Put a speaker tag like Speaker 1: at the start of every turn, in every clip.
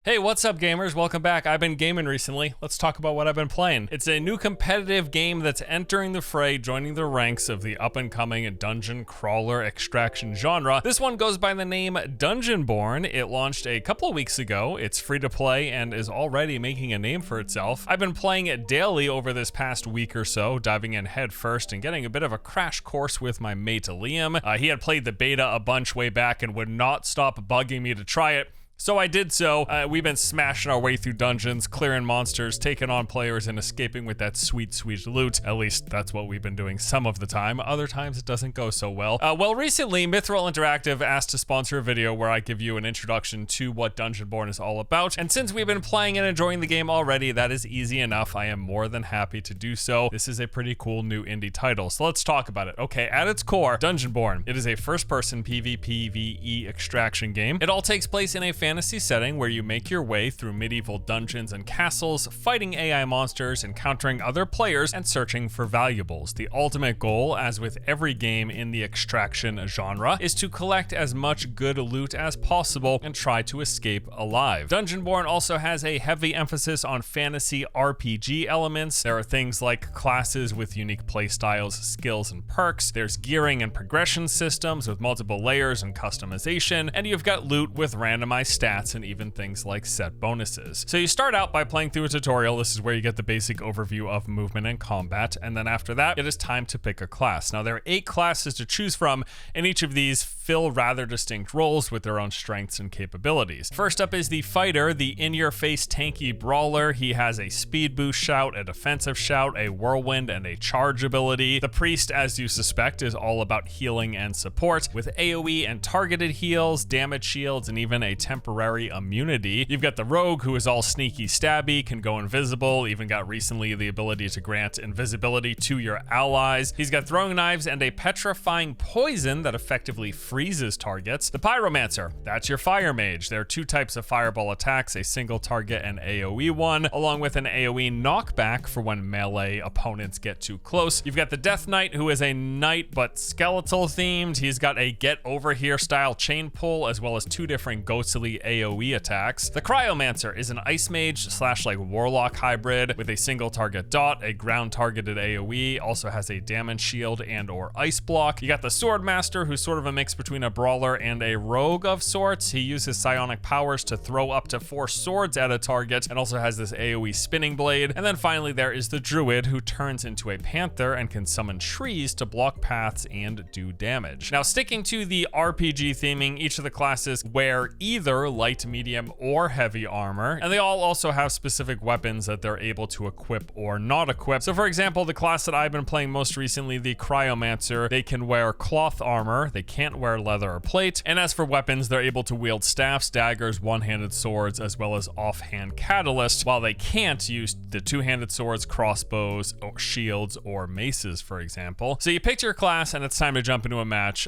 Speaker 1: Hey, what's up gamers? Welcome back. I've been gaming recently. Let's talk about what I've been playing. It's a new competitive game that's entering the fray, joining the ranks of the up-and-coming dungeon crawler extraction genre. This one goes by the name Dungeonborne. It launched a couple of weeks ago. It's free to play and is already making a name for itself. I've been playing it daily over this past week or so, diving in head first and getting a bit of a crash course with my mate Liam. He had played the beta a bunch way back and would not stop bugging me to try it. So I did so. We've been smashing our way through dungeons, clearing monsters, taking on players, and escaping with that sweet, sweet loot. At least that's what we've been doing some of the time. Other times it doesn't go so well. Recently, Mithril Interactive asked to sponsor a video where I give you an introduction to what Dungeonborne is all about. And since we've been playing and enjoying the game already, that is easy enough. I am more than happy to do so. This is a pretty cool new indie title. So let's talk about it. Okay, at its core, Dungeonborne. It is a first-person PvPvE extraction game. It all takes place in a fantasy setting where you make your way through medieval dungeons and castles, fighting AI monsters, encountering other players, and searching for valuables. The ultimate goal, as with every game in the extraction genre, is to collect as much good loot as possible and try to escape alive. Dungeonborne also has a heavy emphasis on fantasy RPG elements. There are things like classes with unique playstyles, skills, and perks. There's gearing and progression systems with multiple layers and customization, and you've got loot with randomized stats and even things like set bonuses. So you start out by playing through a tutorial. This is where you get the basic overview of movement and combat, and then after that, it is time to pick a class. Now there are 8 classes to choose from, and each of these fill rather distinct roles with their own strengths and capabilities. First up is the fighter, the in-your-face tanky brawler. He has a speed boost shout, a defensive shout, a whirlwind, and a charge ability. The priest, as you suspect, is all about healing and support, with AoE and targeted heals, damage shields, and even a temporary immunity. You've got the rogue, who is all sneaky stabby, can go invisible, even got recently the ability to grant invisibility to your allies. He's got throwing knives and a petrifying poison that effectively freezes targets. The pyromancer, that's your fire mage. There are 2 types of fireball attacks, a single target and AoE one, along with an AoE knockback for when melee opponents get too close. You've got the death knight, who is a knight but skeletal themed. He's got a get over here style chain pull, as well as 2 different ghostly AoE attacks. The cryomancer is an ice mage slash like warlock hybrid with a single target dot, a ground targeted AoE, also has a damage shield and or ice block. You got the sword master, who's sort of a mix between a brawler and a rogue of sorts. He uses psionic powers to throw up to 4 swords at a target and also has this AoE spinning blade. And then finally there is the druid, who turns into a panther and can summon trees to block paths and do damage. Now sticking to the RPG theming, each of the classes wear either light, medium, or heavy armor, and they all also have specific weapons that they're able to equip or not equip. So for example, the class that I've been playing most recently, the cryomancer, they can wear cloth armor, they can't wear leather or plate, and as for weapons, they're able to wield staffs, daggers, one-handed swords, as well as offhand catalyst, while they can't use the two-handed swords, crossbows, or shields, or maces, for example. So you picked your class and it's time to jump into a match.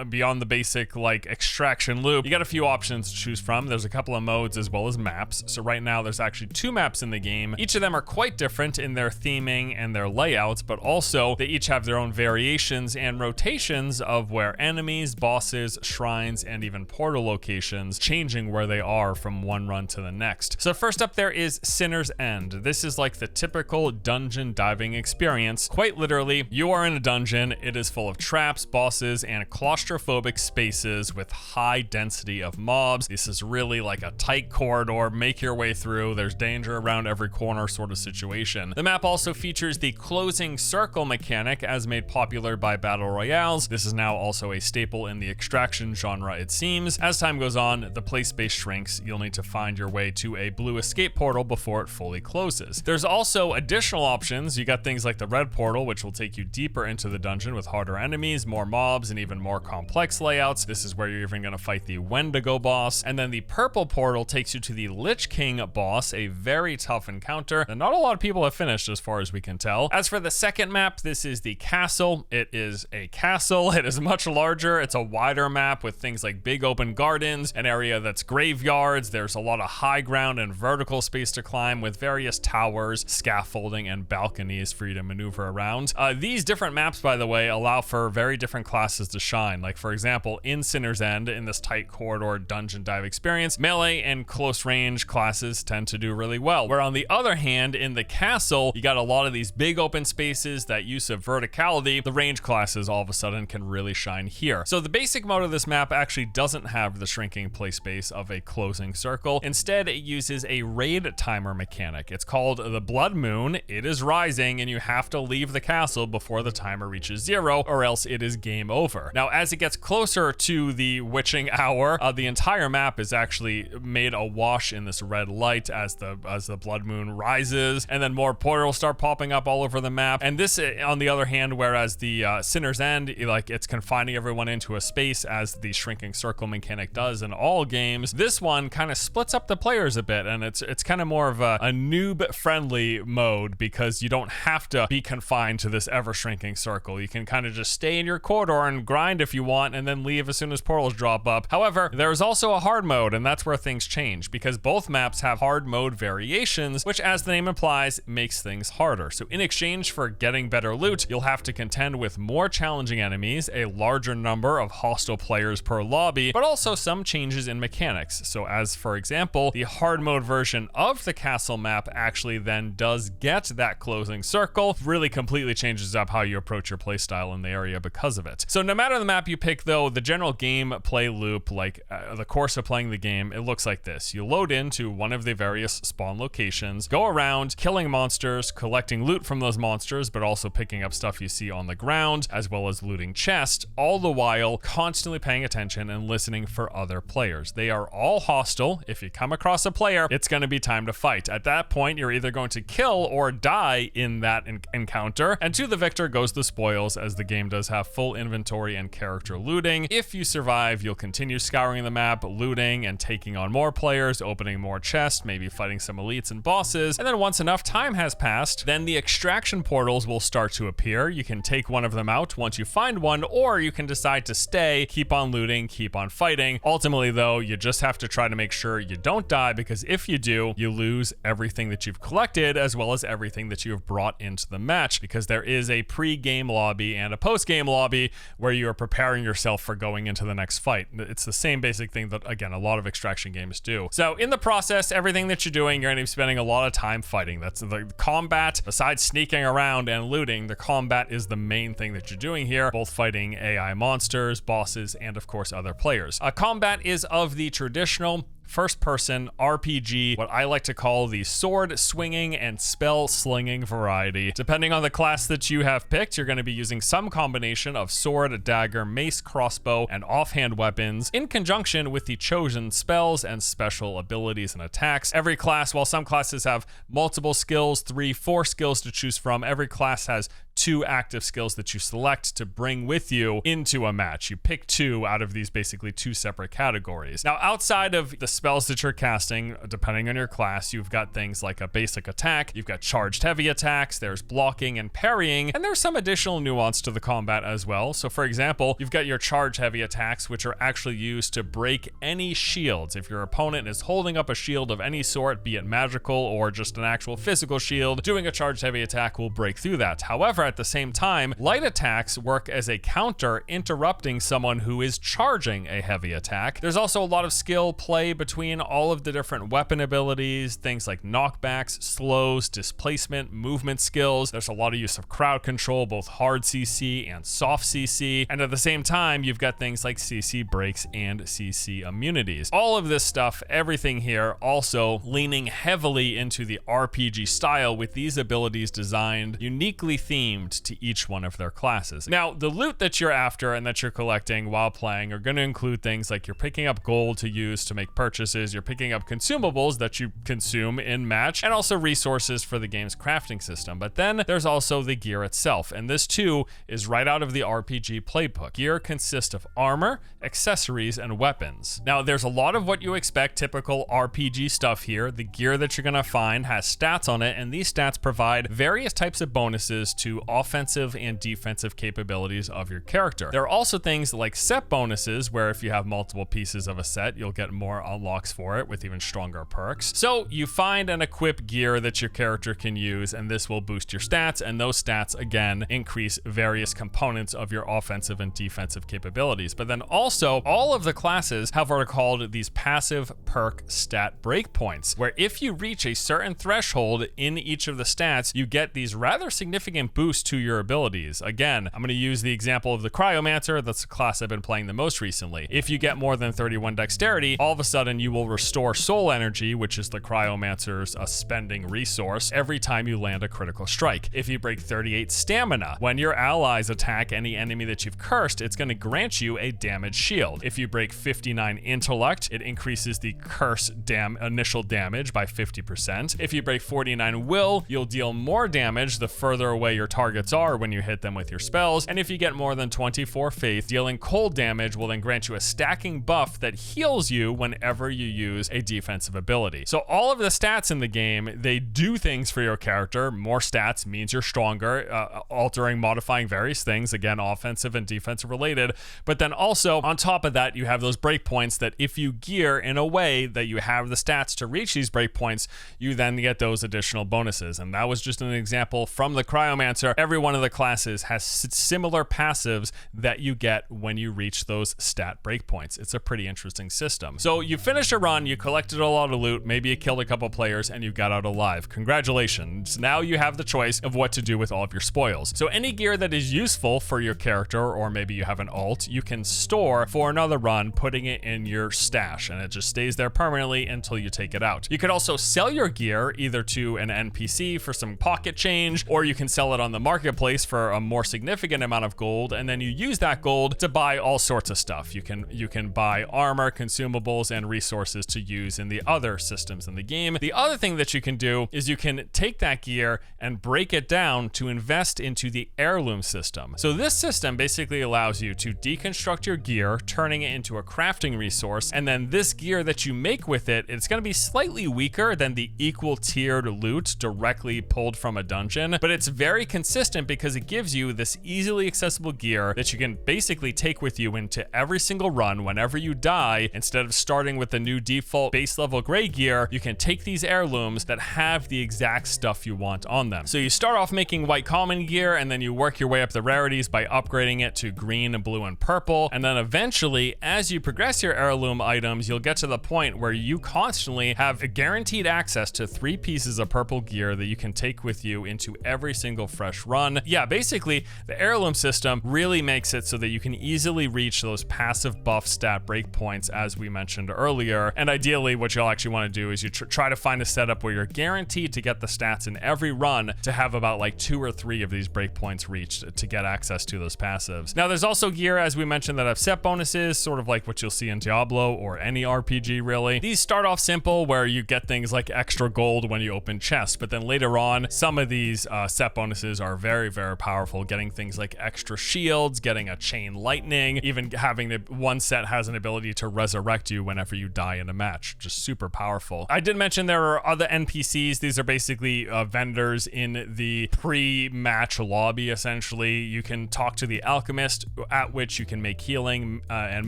Speaker 1: Beyond the basic like extraction loop, you got a few options to choose from. There's a couple of modes as well as maps. So right now there's actually 2 maps in the game. Each of them are quite different in their theming and their layouts, but also they each have their own variations and rotations of where enemies, bosses, shrines, and even portal locations changing where they are from one run to the next. So first up there is Sinner's End. This is like the typical dungeon diving experience. Quite literally, you are in a dungeon. It is full of traps, bosses, and claustrophobic spaces with high density of mobs. This is really like a tight corridor, make your way through, there's danger around every corner sort of situation. The map also features the closing circle mechanic as made popular by battle royales. This is now also a staple in the extraction genre, it seems. As time goes on, the play space shrinks. You'll need to find your way to a blue escape portal before it fully closes. There's also additional options. You got things like the red portal, which will take you deeper into the dungeon with harder enemies, more mobs, and even more complex layouts. This is where you're even going to fight the Wendigo boss. And then the purple portal takes you to the Lich King boss, a very tough encounter that not a lot of people have finished as far as we can tell. As for the second map, this is the castle. It is a castle. It is much larger. It's a wider map with things like big open gardens, an area that's graveyards. There's a lot of high ground and vertical space to climb with various towers, scaffolding, and balconies for you to maneuver around. These different maps, by the way, allow for very different classes to shine. Like, for example, in Sinner's End, in this tight corridor dungeon dive experience, melee and close range classes tend to do really well. Where on the other hand, in the castle, you got a lot of these big open spaces, that use of verticality. The range classes all of a sudden can really shine here. So the basic mode of this map actually doesn't have the shrinking play space of a closing circle. Instead, it uses a raid timer mechanic. It's called the Blood Moon. It is rising, and you have to leave the castle before the timer reaches 0, or else it is game over. Now, as it gets closer to the witching hour, the entire map is actually made awash in this red light as the Blood Moon rises, and then more portals start popping up all over the map. And this, on the other hand, whereas the Sinner's End, like, it's confining everyone into a space as the shrinking circle mechanic does in all games, this one kind of splits up the players a bit, and it's kind of more of a noob-friendly mode, because you don't have to be confined to this ever-shrinking circle. You can kind of just stay in your corridor and grind if you want, and then leave as soon as portals drop up. However, there's also a hard mode, and that's where things change, because both maps have hard mode variations, which, as the name implies, makes things harder. So in exchange for getting better loot, you'll have to contend with more challenging enemies, a larger number of hostile players per lobby, but also some changes in mechanics. So as, for example, the hard mode version of the castle map actually then does get that closing circle, really completely changes up how you approach your playstyle in the area because of it. So no matter the map you pick, though, the general gameplay loop, like the course of playing the game, it looks like this. You load into one of the various spawn locations, go around killing monsters, collecting loot from those monsters, but also picking up stuff you see on the ground, as well as looting chests, all the while constantly paying attention and listening for other players. They are all hostile. If you come across a player, it's going to be time to fight. At that point, you're either going to kill or die in that encounter, and to the victor goes the spoils, as the game does have full inventory and character looting. If you survive, you'll continue scouring the map, looting and taking on more players, opening more chests, maybe fighting some elites and bosses, and then once enough time has passed, then the extraction portals will start to appear. You can take one of them out once you find one, or you can decide to stay, keep on looting, keep on fighting. Ultimately, though, you just have to try to make sure you don't die, because if you do, you lose everything that you've collected, as well as everything that you have brought into the match, because there is a pre-game lobby and a post-game lobby where you are preparing yourself for going into the next fight. It's the same basic thing that, again, a lot of extraction games do. So in the process, everything that you're doing, you're going to be spending a lot of time fighting. That's the combat. Besides sneaking around and looting, the combat is the main thing that you're doing here, both fighting AI monsters, bosses, and of course other players. Combat is of the traditional first-person RPG, what I like to call the sword swinging and spell slinging variety. Depending on the class that you have picked, you're going to be using some combination of sword, dagger, mace, crossbow, and offhand weapons in conjunction with the chosen spells and special abilities and attacks. Every class, while some classes have multiple skills, 3, 4 skills to choose from, every class has 2 active skills that you select to bring with you into a match. You pick 2 out of these basically 2 separate categories. Now, outside of the spells that you're casting, depending on your class, you've got things like a basic attack, you've got charged heavy attacks, there's blocking and parrying, and there's some additional nuance to the combat as well. So for example, you've got your charge heavy attacks, which are actually used to break any shields. If your opponent is holding up a shield of any sort, be it magical or just an actual physical shield, doing a charged heavy attack will break through that. However, at the same time, light attacks work as a counter, interrupting someone who is charging a heavy attack. There's also a lot of skill play between all of the different weapon abilities, things like knockbacks, slows, displacement, movement skills. There's a lot of use of crowd control, both hard CC and soft CC. And at the same time, you've got things like CC breaks and CC immunities. All of this stuff, everything here, also leaning heavily into the RPG style, with these abilities designed uniquely themed to each one of their classes. Now, the loot that you're after and that you're collecting while playing are going to include things like you're picking up gold to use to make purchases purchases, you're picking up consumables that you consume in match, and also resources for the game's crafting system. But then there's also the gear itself, and this too is right out of the RPG playbook. Gear consists of armor, accessories, and weapons. Now, there's a lot of what you expect, typical RPG stuff here. The gear that you're gonna find has stats on it, and these stats provide various types of bonuses to offensive and defensive capabilities of your character. There are also things like set bonuses, where if you have multiple pieces of a set, you'll get more unlocks for it with even stronger perks. So you find and equip gear that your character can use, and this will boost your stats, and those stats again increase various components of your offensive and defensive capabilities. But then also all of the classes have what are called these passive perk stat breakpoints, where if you reach a certain threshold in each of the stats, you get these rather significant boosts to your abilities. Again, I'm going to use the example of the Cryomancer. That's the class I've been playing the most recently. If you get more than 31 dexterity, all of a sudden you will restore soul energy, which is the Cryomancer's spending resource, every time you land a critical strike. If you break 38 stamina, when your allies attack any enemy that you've cursed, it's going to grant you a damage shield. If you break 59 intellect, it increases the curse initial damage by 50%. If you break 49 will, you'll deal more damage the further away your targets are when you hit them with your spells. And if you get more than 24 faith, dealing cold damage will then grant you a stacking buff that heals you whenever you use a defensive ability. So all of the stats in the game, they do things for your character. More stats means you're stronger, altering, modifying various things, again, offensive and defensive related. But then also on top of that, you have those breakpoints that if you gear in a way that you have the stats to reach these breakpoints, you then get those additional bonuses. And that was just an example from the Cryomancer. Every one of the classes has similar passives that you get when you reach those stat breakpoints. It's a pretty interesting system. So you finished a run, you collected a lot of loot, maybe you killed a couple players, and you got out alive. Congratulations. Now you have the choice of what to do with all of your spoils. So any gear that is useful for your character, or maybe you have an alt, you can store for another run, putting it in your stash, and it just stays there permanently until you take it out. You could also sell your gear either to an NPC for some pocket change, or you can sell it on the marketplace for a more significant amount of gold, and then you use that gold to buy all sorts of stuff. You can buy armor, consumables, and resources to use in the other systems in the game. The other thing that you can do is you can take that gear and break it down to invest into the heirloom system. So this system basically allows you to deconstruct your gear, turning it into a crafting resource, and then this gear that you make with it, it's going to be slightly weaker than the equal tiered loot directly pulled from a dungeon, but it's very consistent because it gives you this easily accessible gear that you can basically take with you into every single run. Whenever you die, instead of starting with the new default base level gray gear, you can take these heirlooms that have the exact stuff you want on them. So you start off making white common gear, and then you work your way up the rarities by upgrading it to green and blue and purple, and then eventually, as you progress your heirloom items, you'll get to the point where you constantly have a guaranteed access to 3 pieces of purple gear that you can take with you into every single fresh run. Yeah, basically, the heirloom system really makes it so that you can easily reach those passive buff stat breakpoints, as we mentioned earlier. And ideally, what you'll actually want to do is you try to find a setup where you're guaranteed to get the stats in every run to have about like 2 or 3 of these breakpoints reached to get access to those passives. Now, there's also gear, as we mentioned, that have set bonuses, sort of like what you'll see in Diablo or any RPG really. These start off simple, where you get things like extra gold when you open chests, but then later on, some of these set bonuses are very, very powerful, getting things like extra shields, getting a chain lightning, even having one set has an ability to resurrect you whenever you die in a match. Just super powerful. I did mention there are other NPCs. These are basically vendors in the pre-match lobby, essentially. You can talk to the alchemist, at which you can make healing and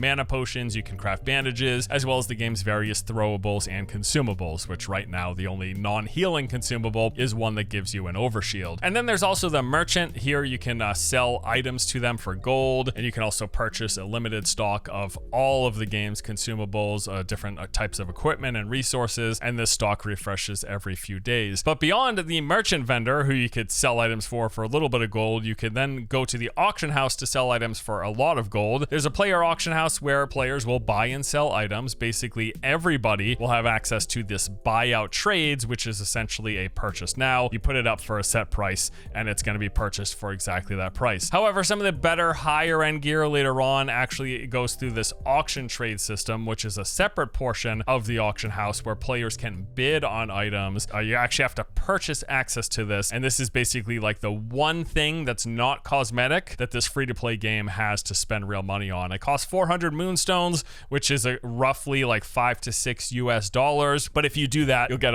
Speaker 1: mana potions. You can craft bandages, as well as the game's various throwables and consumables, which right now the only non-healing consumable is one that gives you an overshield. And then there's also the merchant. Here you can sell items to them for gold, and you can also purchase a limited stock of all of the game's consumables, different types of equipment and resources, and this stock refreshes every few days. But beyond the merchant vendor, who you could sell items for a little bit of gold, you could then go to the auction house to sell items for a lot of gold. There's a player auction house where players will buy and sell items. Basically, everybody will have access to this buyout trades, which is essentially a purchase now. You put it up for a set price, and it's going to be purchased for exactly that price. However, some of the better higher end gear later on actually goes through this auction trade system, which is a separate separate portion of the auction house where players can bid on items. You actually have to purchase access to this, and this is basically like the one thing that's not cosmetic that this free-to-play game has to spend real money on. It costs 400 moonstones, which is roughly like $5 to $6 US, but if you do that, you'll get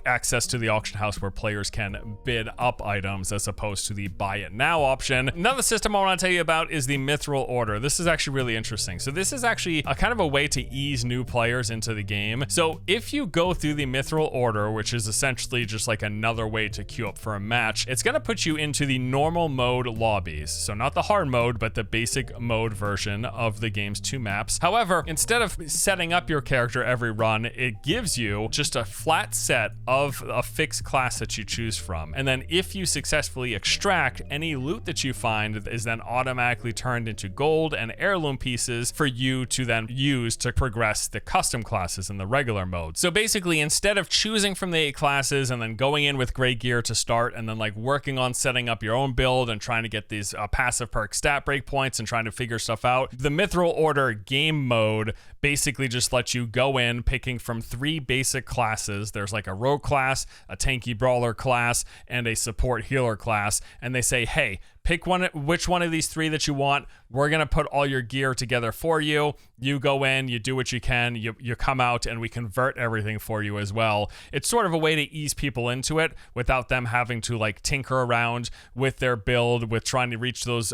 Speaker 1: access to the auction house where players can bid up items as opposed to the buy it now option. Another system I want to tell you about is the Mithril order. This is actually really interesting. So this is actually a kind of a way to ease new players into the game. So if you go through the Mithril order, which is essentially just like another way to queue up for a match, it's going to put you into the normal mode lobbies. So not the hard mode, but the basic mode version of the game's 2 maps. However, instead of setting up your character every run, it gives you just a flat set of a fixed class that you choose from. And then if you successfully extract, any loot that you find is then automatically turned into gold and heirloom pieces for you to then use to progress the custom classes in the regular mode. So basically, instead of choosing from the 8 classes and then going in with great gear to start and then like working on setting up your own build and trying to get these passive perk stat breakpoints and trying to figure stuff out, the Mithril order game mode basically just lets you go in picking from 3 basic classes. There's like a rogue class, a tanky brawler class, and a support healer class, and they say, hey, pick which one of these 3 that you want. We're going to put all your gear together for you. You go in, you do what you can, you come out, and we convert everything for you as well. It's sort of a way to ease people into it without them having to like tinker around with their build, with trying to reach those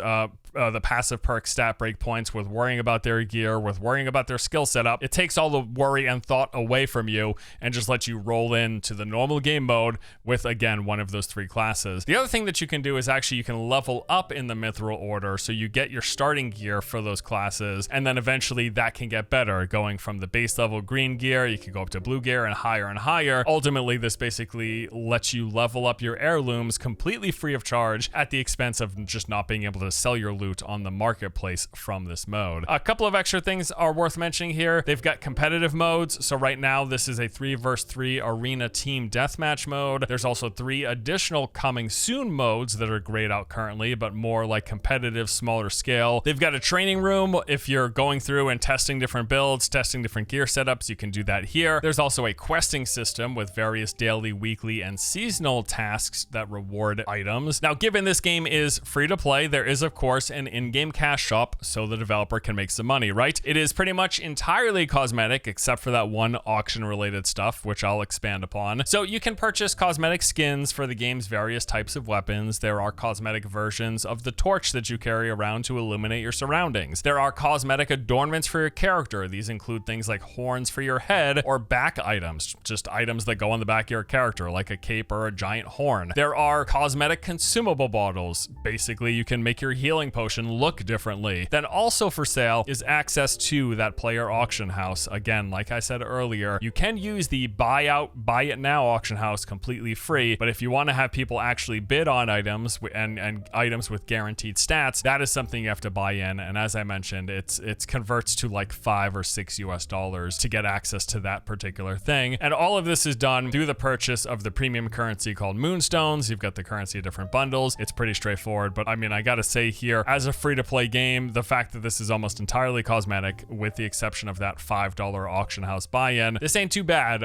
Speaker 1: the passive perk stat breakpoints, with worrying about their gear, with worrying about their skill setup. It takes all the worry and thought away from you and just lets you roll into the normal game mode with, again, one of those 3 classes. The other thing that you can do is actually you can level up in the Mithril order, so you get your starting gear for those classes, and then eventually that can get better, going from the base level green gear, you can go up to blue gear and higher. Ultimately, this basically lets you level up your heirlooms completely free of charge at the expense of just not being able to sell your loot on the marketplace from this mode. A couple of extra things are worth mentioning here. They've got competitive modes, so right now this is a 3 vs 3 arena team deathmatch mode. There's also 3 additional coming soon modes that are grayed out currently, but more like competitive, smaller scale. They've got a training room. If you're going through and testing different builds, testing different gear setups, you can do that here. There's also a questing system with various daily, weekly, and seasonal tasks that reward items. Now, given this game is free to play, there is of course an in-game cash shop so the developer can make some money, right? It is pretty much entirely cosmetic except for that one auction related stuff, which I'll expand upon. So you can purchase cosmetic skins for the game's various types of weapons. There are cosmetic versions of the torch that you carry around to illuminate your surroundings. There are cosmetic adornments for your character. These include things like horns for your head or back items, just items that go on the back of your character, like a cape or a giant horn. There are cosmetic consumable bottles. Basically, you can make your healing potion look differently. Then also for sale is access to that player auction house. Again, like I said earlier, you can use the buy it now auction house completely free, but if you want to have people actually bid on items and items with guaranteed stats, that is something you have to buy in. And as I mentioned, it converts to like $5 or $6 US to get access to that particular thing. And all of this is done through the purchase of the premium currency called Moonstones. You've got the currency of different bundles. It's pretty straightforward, but I mean, I gotta say here, as a free-to-play game, the fact that this is almost entirely cosmetic, with the exception of that $5 auction house buy-in, this ain't too bad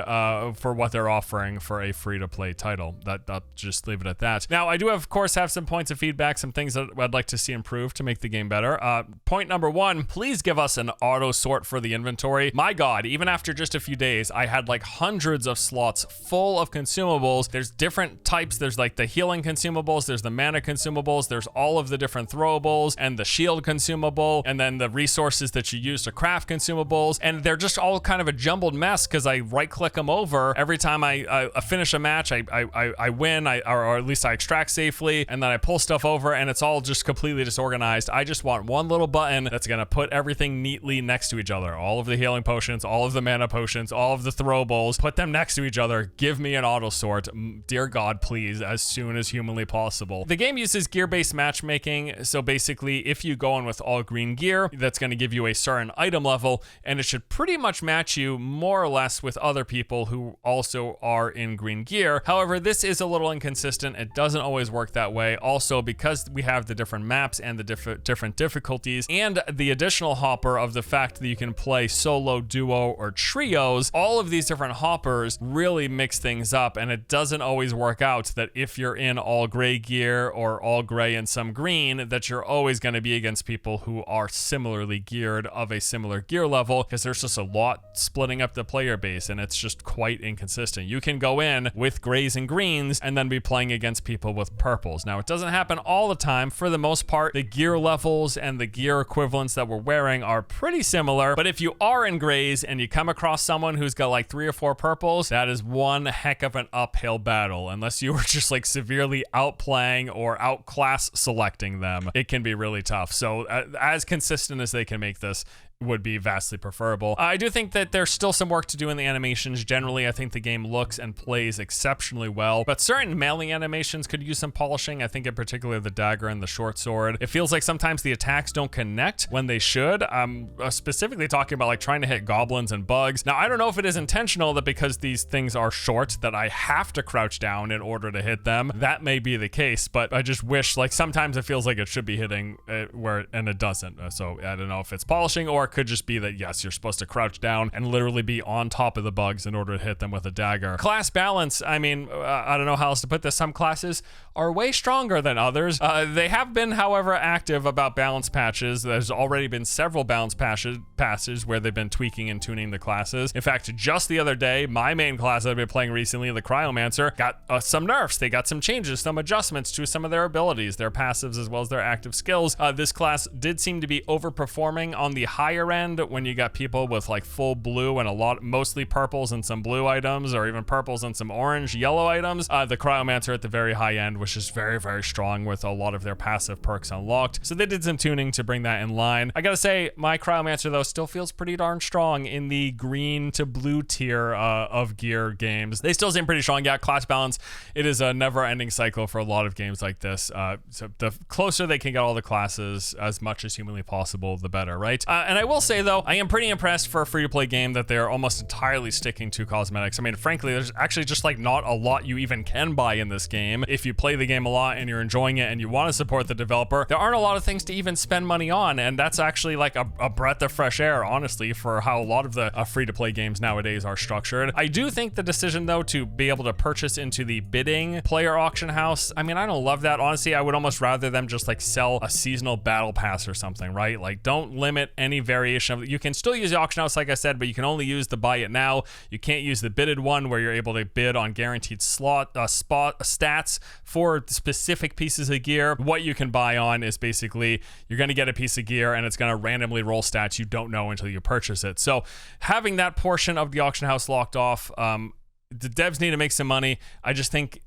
Speaker 1: for what they're offering for a free-to-play title. I'll just leave it at that. Now, I do of course have some points of feedback, some things that I'd like to see improved to make the game better. Point number 1, please give us an auto sort for the inventory. My God, even after just a few days, I had like hundreds of slots full of consumables. There's different types. There's like the healing consumables, there's the mana consumables, there's all of the different throwables and the shield consumable, and then the resources that you use to craft consumables, and they're just all kind of a jumbled mess because I right click them over every time I finish a match. I win, or at least I extract safely, and then I pull stuff over and it's all just completely disorganized. I just want one little button that's gonna put everything neatly next to each other. All of the healing potions, all of the mana potions, all of the throwables, put them next to each other. Give me an auto sort, dear God, please, as soon as humanly possible. The game uses gear-based matchmaking, so basically basically, if you go in with all green gear, that's going to give you a certain item level, and it should pretty much match you more or less with other people who also are in green gear. However, this is a little inconsistent. It doesn't always work that way. Also, because we have the different maps and the different difficulties, and the additional hopper of the fact that you can play solo, duo, or trios, all of these different hoppers really mix things up, and it doesn't always work out that if you're in all gray gear or all gray and some green, that you're always going to be against people who are similarly geared of a similar gear level, because there's just a lot splitting up the player base, and it's just quite inconsistent. You can go in with grays and greens and then be playing against people with purples. Now, it doesn't happen all the time. For the most part, the gear levels and the gear equivalents that we're wearing are pretty similar, but if you are in grays and you come across someone who's got like 3 or 4 purples, that is one heck of an uphill battle. Unless you were just like severely outplaying or outclass selecting them, it can be really tough. So as consistent as they can make this would be vastly preferable. I do think that there's still some work to do in the animations. Generally, I think the game looks and plays exceptionally well, but certain melee animations could use some polishing. I think in particular the dagger and the short sword. It feels like sometimes the attacks don't connect when they should. I'm specifically talking about like trying to hit goblins and bugs. Now, I don't know if it is intentional that because these things are short that I have to crouch down in order to hit them. That may be the case, but I just wish, like, sometimes it feels like it should be hitting and it doesn't. So I don't know if it's polishing, or it could just be that, yes, you're supposed to crouch down and literally be on top of the bugs in order to hit them with a dagger. Class balance, I mean, I don't know how else to put this. Some classes are way stronger than others. They have been, however, active about balance patches. There's already been several balance passes where they've been tweaking and tuning the classes. In fact, just the other day, my main class that I've been playing recently, the Cryomancer, got some nerfs. They got some changes, some adjustments to some of their abilities, their passives, as well as their active skills. This class did seem to be overperforming on the higher end when you got people with like full blue and mostly purples and some blue items, or even purples and some orange, yellow items. The Cryomancer at the very high end was just very, very strong with a lot of their passive perks unlocked. So they did some tuning to bring that in line. I gotta say, my Cryomancer though still feels pretty darn strong in the green to blue tier of gear games. They still seem pretty strong. Yeah, class balance, it is a never-ending cycle for a lot of games like this. So the closer they can get all the classes as much as humanly possible, the better, right? And I will say though, I am pretty impressed for a free-to-play game that they're almost entirely sticking to cosmetics. I mean, frankly, there's actually just like not a lot you even can buy in this game. If you play the game a lot and you're enjoying it and you want to support the developer, there aren't a lot of things to even spend money on, and that's actually like a breath of fresh air, honestly, for how a lot of the free-to-play games nowadays are structured. I do think the decision though to be able to purchase into the bidding player auction house, I mean, I don't love that. Honestly, I would almost rather them just like sell a seasonal battle pass or something, right? Like, don't limit any variation of it. You can still use the auction house, like I said, but you can only use the buy it now. You can't use the bidded one where you're able to bid on guaranteed stats for specific pieces of gear. What you can buy on is basically you're going to get a piece of gear and it's going to randomly roll stats you don't know until you purchase it. So having that portion of the auction house locked off, the devs need to make some money. I just think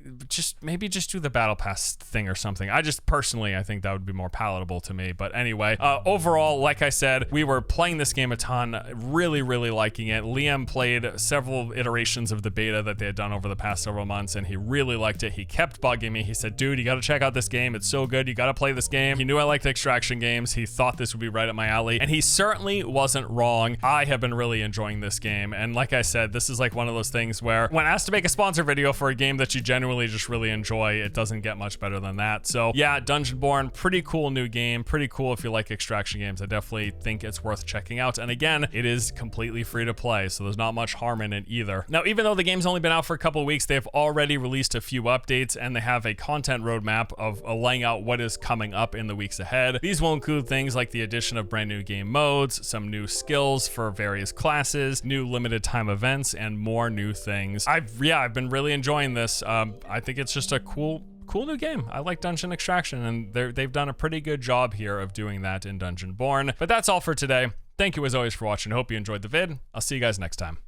Speaker 1: maybe just do the battle pass thing or something. I think that would be more palatable to me. But anyway, overall, like I said, we were playing this game a ton, really, really liking it. Liam played several iterations of the beta that they had done over the past several months, and he really liked it. He kept bugging me. He said, dude, you got to check out this game. It's so good. You got to play this game. He knew I liked extraction games. He thought this would be right up my alley, and he certainly wasn't wrong. I have been really enjoying this game, and like I said, this is like one of those things where when asked to make a sponsor video for a game that you genuinely just really enjoy, it doesn't get much better than that. So yeah, Dungeonborne, pretty cool new game, pretty cool if you like extraction games. I definitely think it's worth checking out. And again, it is completely free to play, so there's not much harm in it either. Now, even though the game's only been out for a couple of weeks, they've already released a few updates, and they have a content roadmap of laying out what is coming up in the weeks ahead. These will include things like the addition of brand new game modes, some new skills for various classes, new limited time events, and more new things. I've been really enjoying this. I think it's just a cool new game. I like dungeon extraction, and they've done a pretty good job here of doing that in Dungeonborne. But that's all for today. Thank you as always for watching. I hope you enjoyed the vid. I'll see you guys next time.